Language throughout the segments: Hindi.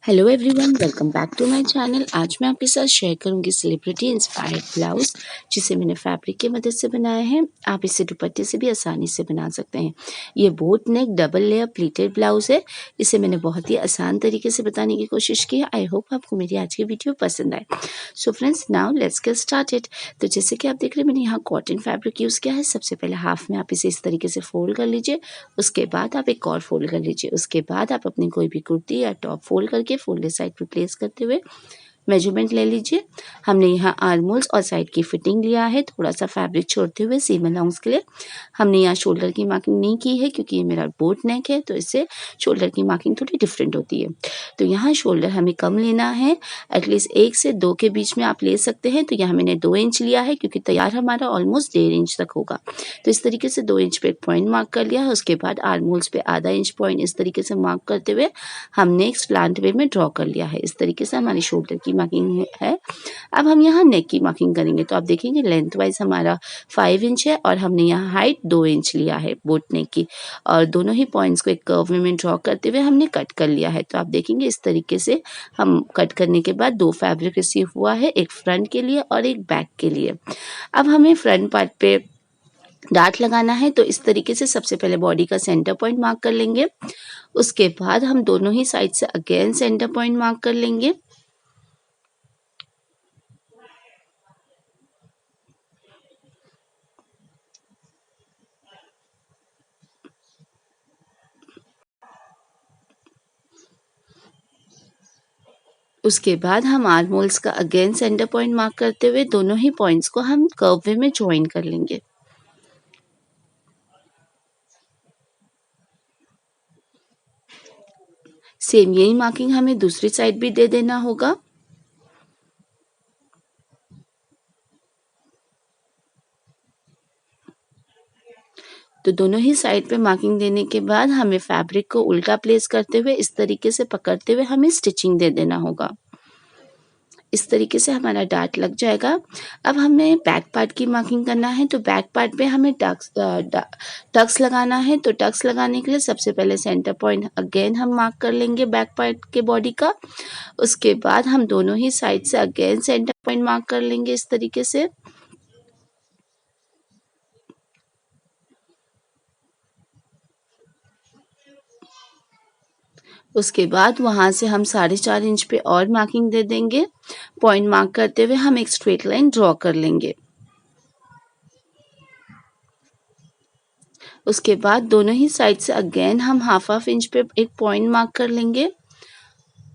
Hello everyone, welcome back to my channel. आज मैं आपके साथ शेयर करूंगी सेलिब्रिटी इंस्पायर्ड ब्लाउज, जिसे मैंने फैब्रिक की मदद से बनाया है। आप इसे दुपट्टे से भी आसानी से बना सकते हैं। ये बोट नेक डबल लेयर प्लीटेड ब्लाउज है। इसे मैंने बहुत ही आसान तरीके से बताने की कोशिश की है। आई होप आपको मेरी आज की वीडियो पसंद आए। So friends, now let's get started. तो जैसे कि आप देख रहे हैं, मैंने यहाँ कॉटन फैब्रिक यूज़ किया है। सबसे पहले हाफ में आप इसे इस तरीके से फोल्ड कर लीजिए। उसके बाद आप एक और फोल्ड कर लीजिए। उसके बाद आप अपनी कोई भी कुर्ती या टॉप फोल्ड करके फोल्डेड साइड पर प्लेस करते हुए मेजरमेंट ले लीजिए। हमने यहाँ आर्म होल्स और साइड की फिटिंग लिया है, थोड़ा सा फैब्रिक छोड़ते हुए सीम अलाउंस के लिए। हमने यहाँ शोल्डर की मार्किंग नहीं की है, क्योंकि ये मेरा बोट नेक है, तो इससे शोल्डर की मार्किंग थोड़ी डिफरेंट होती है। तो यहाँ शोल्डर हमें कम लेना है, एटलीस्ट 1 से 2 के बीच में आप ले सकते हैं। तो यहाँ मैंने 2 इंच लिया है, क्योंकि तैयार हमारा ऑलमोस्ट 1.5 इंच तक होगा। तो इस तरीके से 2 इंच पे एक पॉइंट मार्क कर लिया है। उसके बाद आर्म होल्स पे आधा इंच पॉइंट इस तरीके से मार्क करते हुए हमने एक स्लांट वे में ड्रॉ कर लिया है। इस तरीके से हमारी शोल्डर की मार्किंग है। अब हम यहाँ नेक की मार्किंग करेंगे। तो आप देखेंगे लेंथ वाइज हमारा 5 इंच है और हमने यहाँ हाइट 2 इंच लिया है बोट नेक की, और दोनों ही पॉइंट्स को एक कर्व में ड्रॉ करते हुए हमने कट कर लिया है। तो आप देखेंगे इस तरीके से हम कट करने के बाद 2 फैब्रिक रिसीव हुआ है, एक फ्रंट के लिए और एक बैक के लिए। अब हमें फ्रंट पार्ट पे डार्ट लगाना है। तो इस तरीके से सबसे पहले बॉडी का सेंटर पॉइंट मार्क कर लेंगे। उसके बाद हम दोनों ही साइड से अगेन सेंटर पॉइंट मार्क कर लेंगे। उसके बाद हम आर्म होल्स का अगेन सेंटर पॉइंट मार्क करते हुए दोनों ही पॉइंट्स को हम कर्व वे में ज्वाइन कर लेंगे। सेम यही मार्किंग हमें दूसरी साइड भी दे देना होगा। तो दोनों ही साइड पे मार्किंग देने के बाद हमें फैब्रिक को उल्टा प्लेस करते हुए इस तरीके से पकड़ते हुए हमें स्टिचिंग दे देना होगा। इस तरीके से हमारा डार्ट लग जाएगा। अब हमें बैक पार्ट की मार्किंग करना है। तो बैक पार्ट पे हमें टक्स लगाना है। तो टक्स लगाने के लिए सबसे पहले सेंटर पॉइंट अगेन हम मार्क कर लेंगे बैक पार्ट के बॉडी का। उसके बाद हम दोनों ही साइड से अगेन सेंटर पॉइंट मार्क कर लेंगे इस तरीके से। उसके बाद वहां से हम 4.5 इंच पे और मार्किंग दे देंगे। पॉइंट मार्क करते हुए हम एक स्ट्रेट लाइन ड्रॉ कर लेंगे। उसके बाद दोनों ही साइड से अगेन हम हाफ इंच पे एक पॉइंट मार्क कर लेंगे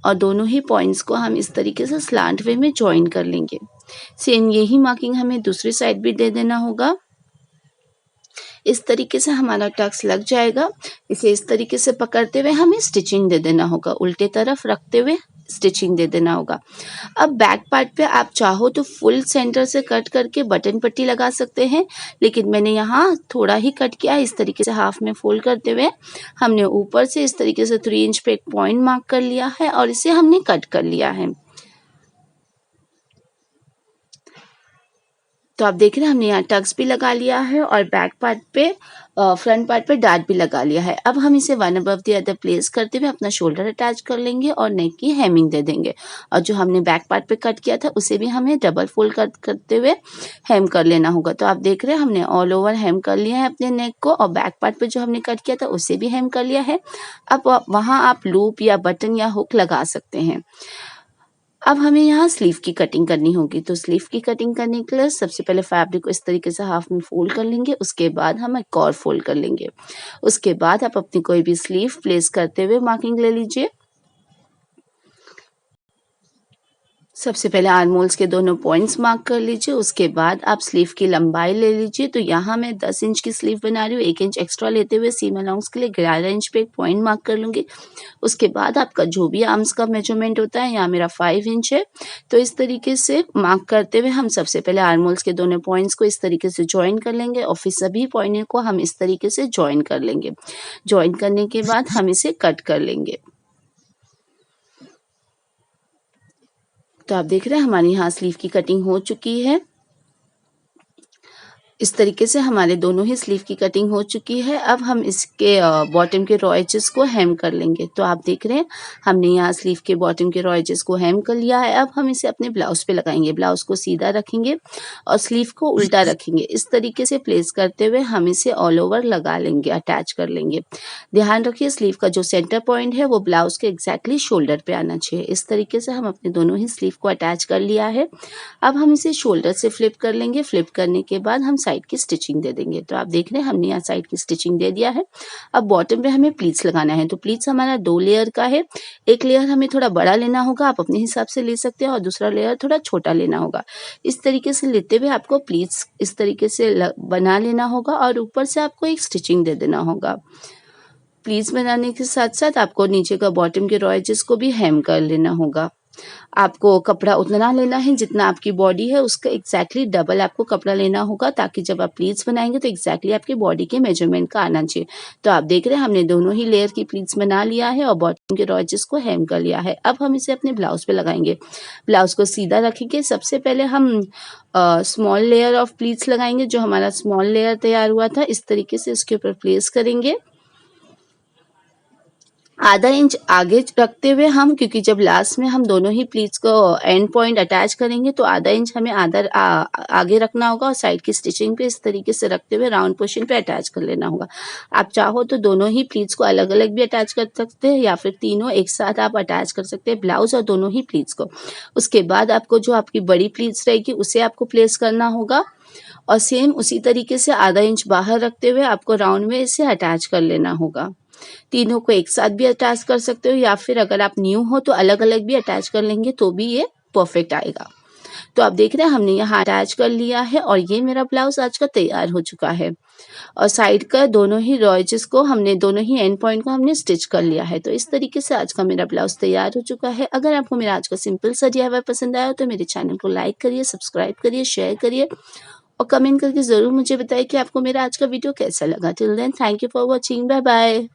और दोनों ही पॉइंट्स को हम इस तरीके से स्लांट वे में ज्वाइन कर लेंगे। सेम यही मार्किंग हमें दूसरी साइड भी दे देना होगा। इस तरीके से हमारा टक्स लग जाएगा। इसे इस तरीके से पकड़ते हुए हमें स्टिचिंग दे देना होगा, उल्टे तरफ रखते हुए स्टिचिंग दे देना होगा। अब बैक पार्ट पे आप चाहो तो फुल सेंटर से कट करके बटन पट्टी लगा सकते हैं, लेकिन मैंने यहाँ थोड़ा ही कट किया। इस तरीके से हाफ में फोल्ड करते हुए हमने ऊपर से इस तरीके से 3 इंच पे एक पॉइंट मार्क कर लिया है और इसे हमने कट कर लिया है। तो आप देख रहे हैं हमने यहाँ टक्स भी लगा लिया है और बैक पार्ट पे फ्रंट पार्ट पे डार्ट भी लगा लिया है। अब हम इसे one above the other place करते हुए अपना शोल्डर अटैच कर लेंगे और नेक की हेमिंग दे देंगे। और जो हमने बैक पार्ट पे कट किया था उसे भी हमें डबल फोल्ड करते हुए हेम कर लेना होगा। तो आप देख रहे हैं हमने ऑल ओवर हेम कर लिया है अपने नेक को, और बैक पार्ट पे जो हमने कट किया था उसे भी हेम कर लिया है। अब वहाँ आप लूप या बटन या हुक लगा सकते हैं। अब हमें यहाँ स्लीव की कटिंग करनी होगी। तो स्लीव की कटिंग करने के लिए सबसे पहले फैब्रिक को इस तरीके से हाफ में फोल्ड कर लेंगे। उसके बाद हम एक और फोल्ड कर लेंगे। उसके बाद आप अपनी कोई भी स्लीव प्लेस करते हुए मार्किंग ले लीजिए। सबसे पहले आर्म होल्स के दोनों पॉइंट्स मार्क कर लीजिए। उसके बाद आप स्लीव की लंबाई ले लीजिए। तो यहाँ मैं 10 इंच की स्लीव बना रही हूँ। 1 इंच एक्स्ट्रा लेते हुए सीम अलाउंस के लिए 11 इंच पे एक पॉइंट मार्क कर लूंगी। उसके बाद आपका जो भी आर्म्स का मेजरमेंट होता है, यहाँ मेरा 5 इंच है। तो इस तरीके से मार्क करते हुए हम सबसे पहले आर्म होल्स के दोनों पॉइंट्स को इस तरीके से ज्वाइन कर लेंगे और फिर सभी पॉइंट को हम इस तरीके से ज्वाइन कर लेंगे। ज्वाइन करने के बाद हम इसे कट कर लेंगे। तो आप देख रहे हैं हमारी यहाँ स्लीव की कटिंग हो चुकी है। इस तरीके से हमारे दोनों ही स्लीव की कटिंग हो चुकी है। अब हम इसके बॉटम के रॉ एजेस को हेम कर लेंगे। तो आप देख रहे हैं हमने यहाँ स्लीव के बॉटम के रॉ एजेस को हेम कर लिया है। अब हम इसे अपने ब्लाउज पे लगाएंगे। ब्लाउज को सीधा रखेंगे और स्लीव को उल्टा रखेंगे। इस तरीके से प्लेस करते हुए हम इसे ऑल ओवर लगा लेंगे, अटैच कर लेंगे। ध्यान रखिए स्लीव का जो सेंटर पॉइंट है वो ब्लाउज के एग्जैक्टली शोल्डर पे आना चाहिए। इस तरीके से हम अपने दोनों ही स्लीव को अटैच कर लिया है। अब हम इसे शोल्डर से फ्लिप कर लेंगे। फ्लिप करने के बाद हम साइड की स्टिचिंग दे देंगे। तो आप देख रहे हैं हमने यहाँ साइड की स्टिचिंग दे दिया है। अब बॉटम पे हमें प्लीट्स लगाना है। तो प्लीट्स हमारा 2 लेयर का है। एक लेयर हमें थोड़ा बड़ा लेना होगा, आप अपने हिसाब से ले सकते हैं, और दूसरा लेयर थोड़ा छोटा लेना होगा। इस तरीके से लेते हुए आपको प्लीट्स इस तरीके से बना लेना होगा और ऊपर से आपको एक स्टिचिंग दे देना होगा। प्लीट्स बनाने के साथ साथ आपको नीचे का बॉटम के रॉ एजेस को भी हेम कर लेना होगा। आपको कपड़ा उतना लेना है जितना आपकी बॉडी है, उसका एग्जैक्टली डबल आपको कपड़ा लेना होगा, ताकि जब आप प्लीट्स बनाएंगे तो एग्जैक्टली आपकी बॉडी के मेजरमेंट का आना चाहिए। तो आप देख रहे हैं हमने दोनों ही लेयर की प्लीट्स बना लिया है और बॉटम के रॉ एजेस को हेम कर लिया है। अब हम इसे अपने ब्लाउज पे लगाएंगे। ब्लाउज को सीधा रखेंगे। सबसे पहले हम स्मॉल लेयर ऑफ प्लीट्स लगाएंगे। जो हमारा स्मॉल लेयर तैयार हुआ था इस तरीके से इसके ऊपर प्लेस करेंगे। आधा इंच आगे रखते हुए हम, क्योंकि जब लास्ट में हम दोनों ही प्लीट्स को एंड पॉइंट अटैच करेंगे तो आधा इंच हमें आगे रखना होगा और साइड की स्टिचिंग पे इस तरीके से रखते हुए राउंड पोर्शन पे अटैच कर लेना होगा। आप चाहो तो दोनों ही प्लीट्स को अलग अलग भी अटैच कर सकते हैं या फिर तीनों एक साथ आप अटैच कर सकते हैं, ब्लाउज और दोनों ही प्लीट्स को। उसके बाद आपको जो आपकी बड़ी प्लीट्स रहेगी उसे आपको प्लेस करना होगा और सेम उसी तरीके से आधा इंच बाहर रखते हुए आपको राउंड में इसे अटैच कर लेना होगा। तीनों को एक साथ भी अटैच कर सकते हो या फिर अगर आप न्यू हो तो अलग अलग भी अटैच कर लेंगे तो भी ये परफेक्ट आएगा। तो आप देख रहे हैं हमने यहाँ अटैच कर लिया है और ये मेरा ब्लाउज आज का तैयार हो चुका है। और साइड का दोनों ही रॉ एजेस को हमने दोनों ही एंड पॉइंट को हमने स्टिच कर लिया है। तो इस तरीके से आज का मेरा ब्लाउज तैयार हो चुका है। अगर आपको मेरा आज का सिंपल सा DIY पसंद आया तो मेरे चैनल को लाइक करिए, सब्सक्राइब करिए, शेयर करिए और कमेंट करके जरूर मुझे बताइए कि आपको मेरा आज का वीडियो कैसा लगा। Till then thank you for watching. Bye bye.